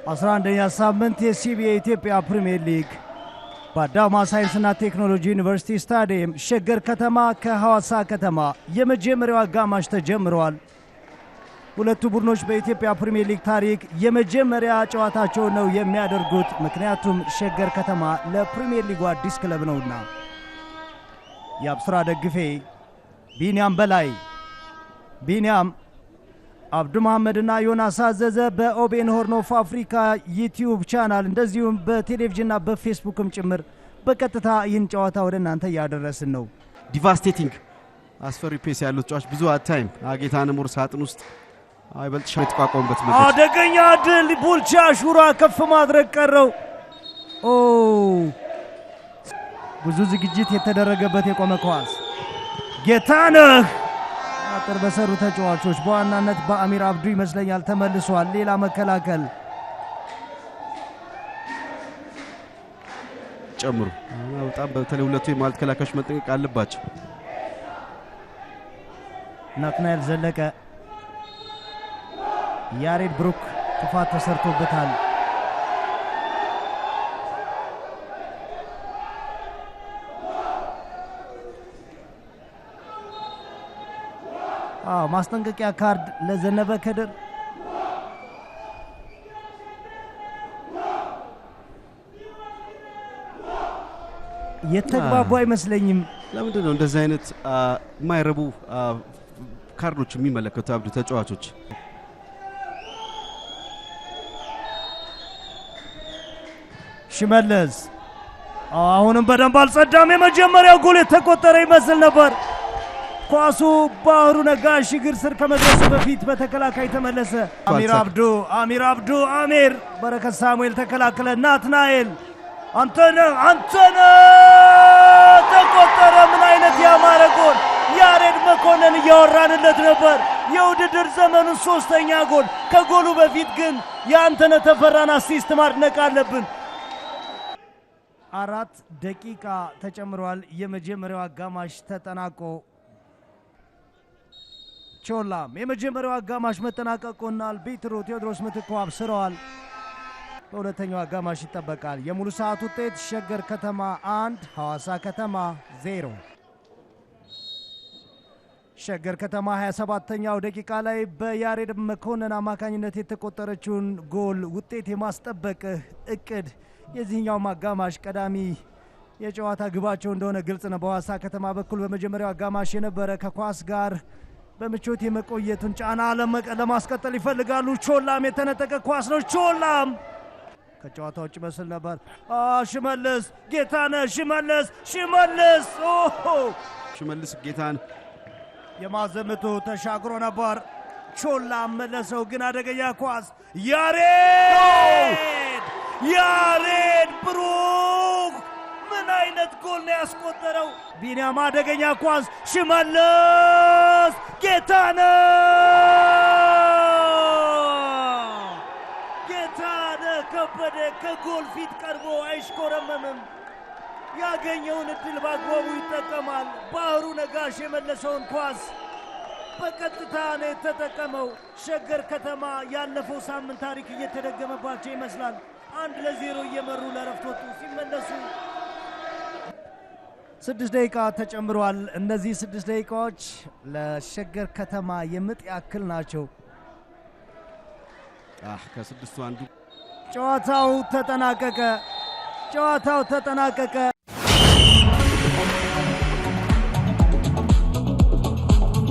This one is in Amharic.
11ኛ ሳምንት የሲቢኤ ኢትዮጵያ ፕሪሚየር ሊግ በአዳማ ሳይንስና ቴክኖሎጂ ዩኒቨርሲቲ ስታዲየም ሸገር ከተማ ከሐዋሳ ከተማ የመጀመሪያው አጋማሽ ተጀምሯል። ሁለቱ ቡድኖች በኢትዮጵያ ፕሪሚየር ሊግ ታሪክ የመጀመሪያ ጨዋታቸው ነው የሚያደርጉት። ምክንያቱም ሸገር ከተማ ለፕሪሚየር ሊጉ አዲስ ክለብ ነውና። የአብስራ ደግፌ፣ ቢኒያም በላይ፣ ቢኒያም አብዱ መሐመድና ዮናስ አዘዘ በኦቤን ሆርን ኦፍ አፍሪካ ዩቲዩብ ቻናል እንደዚሁም በቴሌቪዥንና በፌስቡክም ጭምር በቀጥታ ይህን ጨዋታ ወደ እናንተ ያደረስን ነው። ዲቫስቴቲንግ አስፈሪ ፔስ ያለው ጨዋታ ብዙ አታይም አጌታን ሙር ሳጥን ውስጥ አይበልጥ ሻት ተቋቋምበት ማለት አደገኛ ድል ቡልቻ ሹራ ከፍ ማድረግ ቀረው። ብዙ ዝግጅት የተደረገበት የቆመ ኳስ ጌታነህ አጥር በሰሩ ተጫዋቾች በዋናነት በአሚር አብዱ ይመስለኛል ተመልሷል። ሌላ መከላከል ጨምሩ በጣም በተለይ ሁለቱ የማልት ከላካዮች መጠንቀቅ አለባቸው። ናትናኤል ዘለቀ፣ ያሬድ ብሩክ ጥፋት ተሰርቶበታል። ማስጠንቀቂያ ካርድ ለዘነበ ከድር። የተግባቡ አይመስለኝም። ለምንድን ነው እንደዚህ አይነት የማይረቡ ካርዶች የሚመለከቱ አብዱ ተጫዋቾች? ሽመለስ አሁንም በደንብ አልጸዳም። የመጀመሪያው ጎል የተቆጠረ ይመስል ነበር። ኳሱ ባህሩ ነጋሽ እግር ስር ከመድረሱ በፊት በተከላካይ ተመለሰ። አሚር አብዱ አሚር በረከት ሳሙኤል ተከላከለ። ናትናኤል አንተነህ ተቆጠረ። ምን አይነት ያማረ ጎል! ያሬድ መኮንን እያወራንለት ነበር። የውድድር ዘመኑ 3ኛ ጎል። ከጎሉ በፊት ግን የአንተነህ ተፈራን አሲስት ማድነቅ አለብን። 4 ደቂቃ ተጨምሯል። የመጀመሪያው አጋማሽ ተጠናቆ ቾላም የመጀመሪያው አጋማሽ መጠናቀቁና አልቢትሩ ቴዎድሮስ ምትኩ አብስረዋል። በሁለተኛው አጋማሽ ይጠበቃል። የሙሉ ሰዓት ውጤት ሸገር ከተማ 1 ሐዋሳ ከተማ 0። ሸገር ከተማ 27ኛው ደቂቃ ላይ በያሬድ መኮንን አማካኝነት የተቆጠረችውን ጎል ውጤት የማስጠበቅ እቅድ የዚህኛው አጋማሽ ቀዳሚ የጨዋታ ግባቸው እንደሆነ ግልጽ ነው። በሐዋሳ ከተማ በኩል በመጀመሪያው አጋማሽ የነበረ ከኳስ ጋር በምቾት የመቆየቱን ጫና ለማስቀጠል ይፈልጋሉ። ቾላም የተነጠቀ ኳስ ነው። ቾላም ከጨዋታው ውጭ መስል ነበር። ሽመልስ ጌታነህ ሽመልስ ጌታነህ የማዘምቱ ተሻግሮ ነበር። ቾላም መለሰው፣ ግን አደገኛ ኳስ ያሬድ ብሩክ ምን አይነት ጎል ነው ያስቆጠረው! ቢኒያም አደገኛ ኳስ፣ ሽመልስ ጌታነህ ከበደ ከጎል ፊት ቀርቦ አይሽኮረመምም። ያገኘውን እድል በአግባቡ ይጠቀማል። ባህሩ ነጋሽ የመለሰውን ኳስ በቀጥታ ነው የተጠቀመው። ሸገር ከተማ ያለፈው ሳምንት ታሪክ እየተደገመባቸው ይመስላል። 1-0 እየመሩ ለረፍት ወጡ። ሲመለሱ 6 ደቂቃ ተጨምሯል። እነዚህ 6 ደቂቃዎች ለሸገር ከተማ የምጥ ያክል ናቸው። ከስድስቱ አንዱ ጨዋታው ተጠናቀቀ።